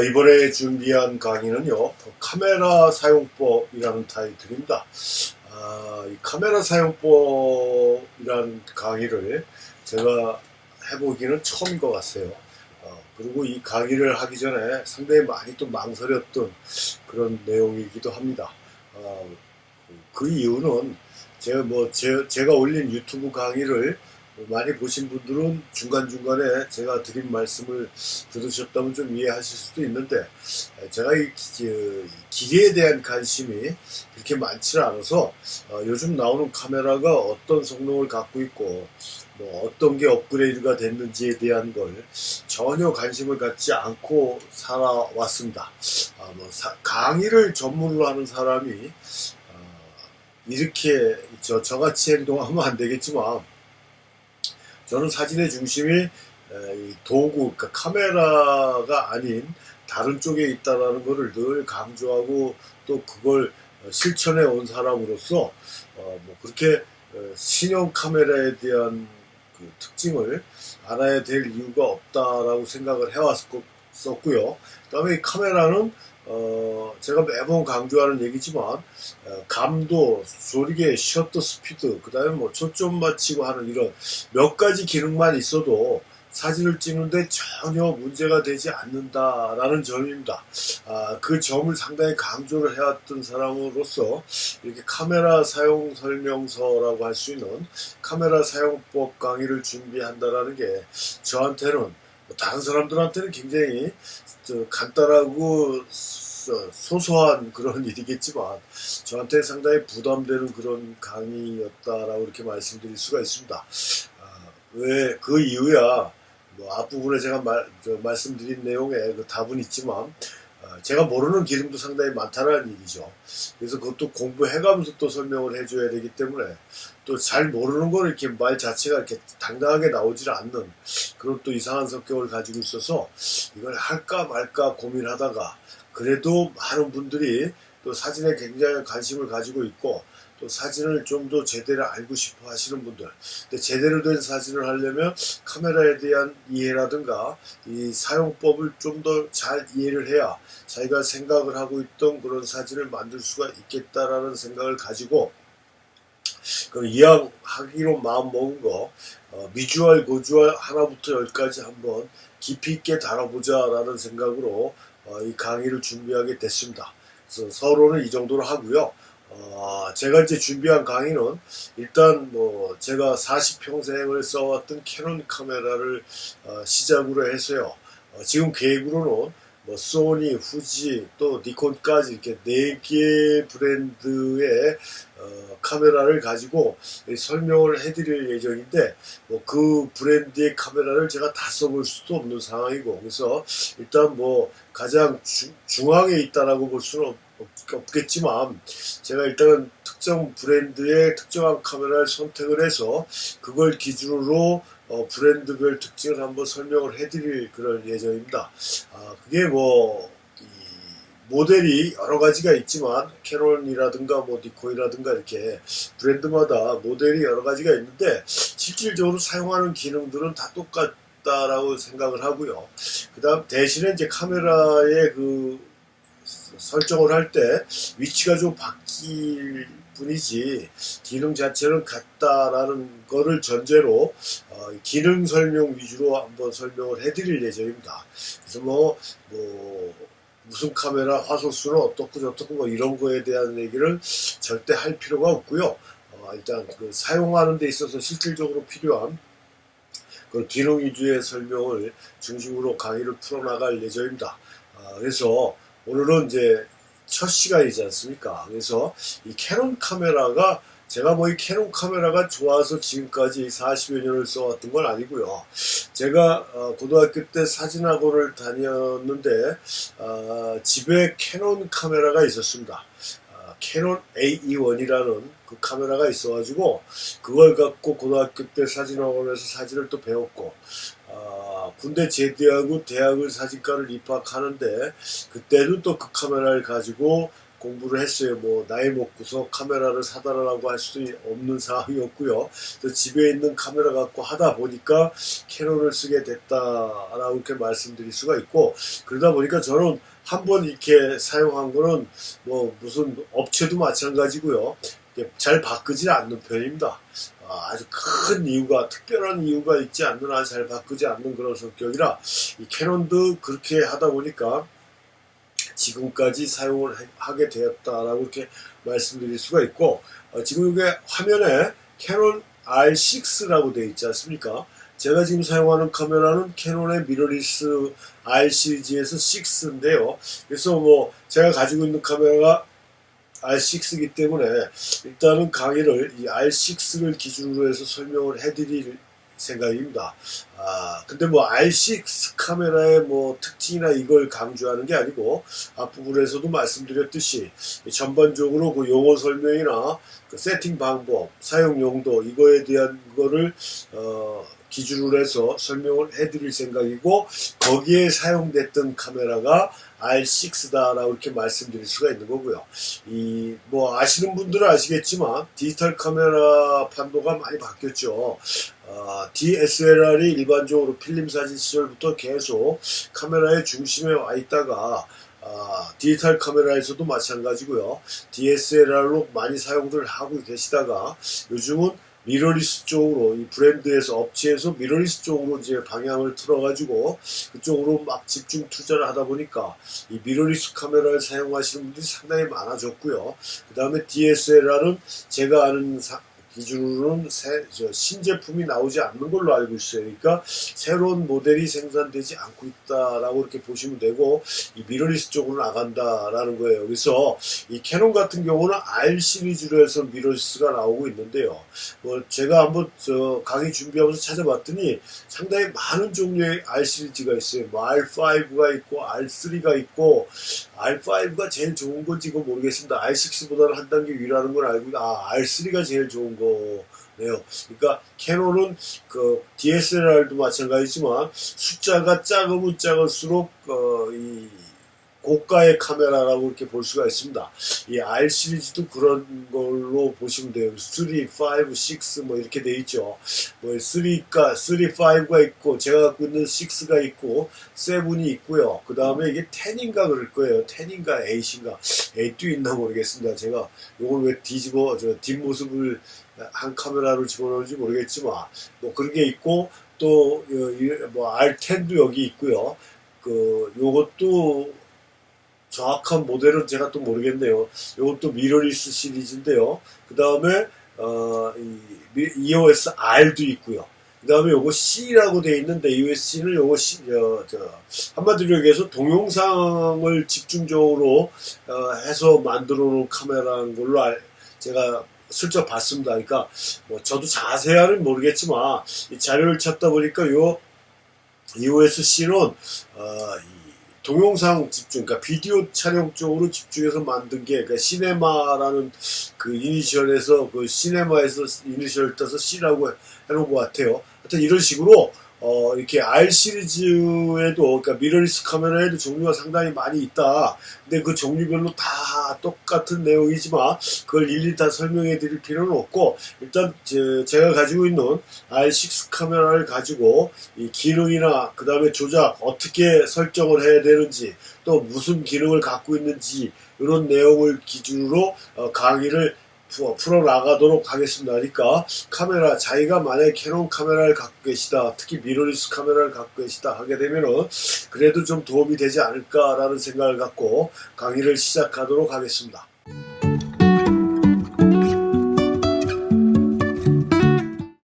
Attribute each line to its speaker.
Speaker 1: 이번에 준비한 강의는요, 카메라 사용법이라는 타이틀입니다. 이 카메라 사용법이라는 강의를 제가 해보기는 처음인 것 같아요. 그리고 이 강의를 하기 전에 상당히 많이 또 망설였던 그런 내용이기도 합니다. 그 이유는 제가 올린 유튜브 강의를 많이 보신 분들은 중간중간에 제가 드린 말씀을 들으셨다면 좀 이해하실 수도 있는데, 제가 이 기계에 대한 관심이 그렇게 많지는 않아서 요즘 나오는 카메라가 어떤 성능을 갖고 있고 뭐 어떤 게 업그레이드가 됐는지에 대한 걸 전혀 관심을 갖지 않고 살아왔습니다. 강의를 전문으로 하는 사람이 이렇게 저같이 행동하면 안 되겠지만, 저는 사진의 중심이 도구, 그러니까 카메라가 아닌 다른 쪽에 있다라는 것을 늘 강조하고 또 그걸 실천해 온 사람으로서 그렇게 신형 카메라에 대한 그 특징을 알아야 될 이유가 없다라고 생각을 해왔었고요. 그다음에 이 카메라는 제가 매번 강조하는 얘기지만 감도, 조리개, 셔터 스피드, 그 다음에 초점 맞추고 하는 이런 몇 가지 기능만 있어도 사진을 찍는데 전혀 문제가 되지 않는다라는 점입니다. 그 점을 상당히 강조를 해왔던 사람으로서 이렇게 카메라 사용 설명서라고 할 수 있는 카메라 사용법 강의를 준비한다라는 게 저한테는, 다른 사람들한테는 굉장히 간단하고 소소한 그런 일이겠지만 저한테 상당히 부담되는 그런 강의였다라고 이렇게 말씀드릴 수가 있습니다. 왜 그 이유야 앞부분에 제가 말씀드린 내용에 그 답은 있지만, 제가 모르는 기능도 상당히 많다는 얘기죠. 그래서 그것도 공부해가면서 또 설명을 해줘야 되기 때문에, 또 잘 모르는 걸 이렇게 말 자체가 이렇게 당당하게 나오질 않는 그런 또 이상한 성격을 가지고 있어서 이걸 할까 말까 고민하다가, 그래도 많은 분들이 또 사진에 굉장히 관심을 가지고 있고 또 사진을 좀 더 제대로 알고 싶어 하시는 분들, 근데 제대로 된 사진을 하려면 카메라에 대한 이해라든가 이 사용법을 좀 더 잘 이해를 해야 자기가 생각을 하고 있던 그런 사진을 만들 수가 있겠다라는 생각을 가지고, 그 이왕하기로 마음 먹은 거 비주얼, 고주얼 하나부터 열까지 한번 깊이 있게 다뤄보자라는 생각으로 이 강의를 준비하게 됐습니다. 그래서 서로는 이 정도로 하고요. 제가 이제 준비한 강의는 일단 제가 40평생을 써왔던 캐논 카메라를 시작으로 해서요. 지금 계획으로는 소니, 후지, 또 니콘까지 이렇게 4개 브랜드의 카메라를 가지고 설명을 해드릴 예정인데, 그 브랜드의 카메라를 제가 다 써볼 수도 없는 상황이고, 그래서 일단 가장 중앙에 있다라고 볼 수는 없겠지만, 제가 일단은 특정 브랜드의 특정한 카메라를 선택을 해서 그걸 기준으로 브랜드별 특징을 한번 설명을 해드릴 그런 예정입니다. 그게 모델이 여러 가지가 있지만, 캐논이라든가 니콘이라든가 이렇게 브랜드마다 모델이 여러 가지가 있는데 실질적으로 사용하는 기능들은 다 똑같다라고 생각을 하고요. 그 다음 대신에 이제 카메라의 그 설정을 할 때 위치가 좀 바뀔 뿐이지 기능 자체는 같다라는 거를 전제로 기능 설명 위주로 한번 설명을 해드릴 예정입니다. 그래서 무슨 카메라 화소수는 어떻고 저떻고 이런 거에 대한 얘기를 절대 할 필요가 없고요. 일단 그 사용하는 데 있어서 실질적으로 필요한 그 기능 위주의 설명을 중심으로 강의를 풀어나갈 예정입니다. 그래서 오늘은 이제 첫 시간이지 않습니까? 그래서 이 캐논 카메라가, 제가 이 캐논 카메라가 좋아서 지금까지 40여 년을 써왔던 건 아니고요. 제가 고등학교 때 사진학원을 다녔는데 집에 캐논 카메라가 있었습니다. 캐논 AE1이라는 그 카메라가 있어가지고 그걸 갖고 고등학교 때 사진학원에서 사진을 또 배웠고, 군대 제대하고 대학을 사진과를 입학하는데 그때도 또 그 카메라를 가지고 공부를 했어요. 뭐 나이 먹고서 카메라를 사달라고 할 수도 없는 상황이었고요. 집에 있는 카메라 갖고 하다 보니까 캐논을 쓰게 됐다라고 이렇게 말씀드릴 수가 있고, 그러다 보니까 저는 한번 이렇게 사용한 거는 뭐 무슨 업체도 마찬가지고요. 잘 바꾸지 않는 편입니다. 아주 큰 이유가, 특별한 이유가 있지 않는 한 잘 바꾸지 않는 그런 성격이라, 이 캐논도 그렇게 하다 보니까 지금까지 사용을 하게 되었다라고 이렇게 말씀드릴 수가 있고, 지금 이게 화면에 캐논 R6라고 되어 있지 않습니까? 제가 지금 사용하는 카메라는 캐논의 미러리스 R 시리즈에서 6인데요. 그래서 뭐 제가 가지고 있는 카메라가 R6이기 때문에 일단은 강의를 이 R6를 기준으로 해서 설명을 해드릴 생각입니다. 근데 뭐 R6 카메라의 뭐 특징이나 이걸 강조하는 게 아니고, 앞부분에서도 말씀드렸듯이 전반적으로 그 용어 설명이나 그 세팅 방법, 사용 용도, 이거에 대한 거를 기준으로 해서 설명을 해드릴 생각이고, 거기에 사용됐던 카메라가 R6다라고 이렇게 말씀드릴 수가 있는 거고요. 이 뭐 아시는 분들은 아시겠지만 디지털 카메라 판도가 많이 바뀌었죠. DSLR이 일반적으로 필름 사진 시절부터 계속 카메라의 중심에 와 있다가, 디지털 카메라에서도 마찬가지고요. DSLR로 많이 사용들 하고 계시다가 요즘은 미러리스 쪽으로, 이 브랜드에서, 업체에서 미러리스 쪽으로 이제 방향을 틀어가지고 그쪽으로 막 집중 투자를 하다 보니까 이 미러리스 카메라를 사용하시는 분들이 상당히 많아졌고요. 그 다음에 DSLR은 제가 아는 기준으로는 신제품이 나오지 않는 걸로 알고 있어요. 그러니까 새로운 모델이 생산되지 않고 있다라고 이렇게 보시면 되고, 이 미러리스 쪽으로 나간다라는 거예요. 그래서 이 캐논 같은 경우는 R 시리즈로 해서 미러리스가 나오고 있는데요. 뭐 제가 한번 강의 준비하면서 찾아봤더니 상당히 많은 종류의 R 시리즈가 있어요. 뭐 R5가 있고 R3가 있고, R5가 제일 좋은 건지 이거 모르겠습니다. R6보다는 한 단계 위라는 걸 알고, R3가 제일 좋은 거네요. 그러니까 캐논은 그 DSLR도 마찬가지지만 숫자가 작으면 작을수록 이 고가의 카메라라고 이렇게 볼 수가 있습니다. 이 R 시리즈도 그런 걸로 보시면 돼요. 3, 5, 6 뭐 이렇게 돼 있죠. 뭐 3가 3, 5가 있고, 제가 갖고 있는 6가 있고 7이 있고요. 그 다음에 이게 10인가 그럴 거예요. 10인가 8인가 8도 있나 모르겠습니다. 제가 이걸 왜 뒤집어 뒷모습을 한 카메라로 집어넣는지 모르겠지만 뭐 그런 게 있고, 또 뭐 R10도 여기 있고요. 그 요것도 정확한 모델은 제가 또 모르겠네요. 이것도 미러리스 시리즈인데요. 그 다음에 EOS R도 있고요. 그 다음에 요거 C라고 되어 있는데, EOSC는 요거 한마디로 얘기해서 동영상을 집중적으로 해서 만들어 놓은 카메라인 걸로 제가 슬쩍 봤습니다. 그러니까 뭐 저도 자세히는 모르겠지만 이 자료를 찾다 보니까 요 EOS-C는 동영상 집중, 그러니까 비디오 촬영 쪽으로 집중해서 만든 게, 그러니까 시네마라는 그 이니셜에서, 그 시네마에서 이니셜 따서 C라고 해놓은 것 같아요. 하여튼 이런 식으로 이렇게 R 시리즈에도, 그러니까 미러리스 카메라에도 종류가 상당히 많이 있다. 근데 그 종류별로 다 똑같은 내용이지만 그걸 일일이 다 설명해 드릴 필요는 없고, 일단 제가 가지고 있는 R6 카메라를 가지고 이 기능이나 그 다음에 조작 어떻게 설정을 해야 되는지, 또 무슨 기능을 갖고 있는지, 이런 내용을 기준으로 강의를 풀어나가도록 하겠습니다. 그러니까 카메라, 자기가 만약에 캐논 카메라를 갖고 계시다, 특히 미러리스 카메라를 갖고 계시다 하게 되면은 그래도 좀 도움이 되지 않을까라는 생각을 갖고 강의를 시작하도록 하겠습니다.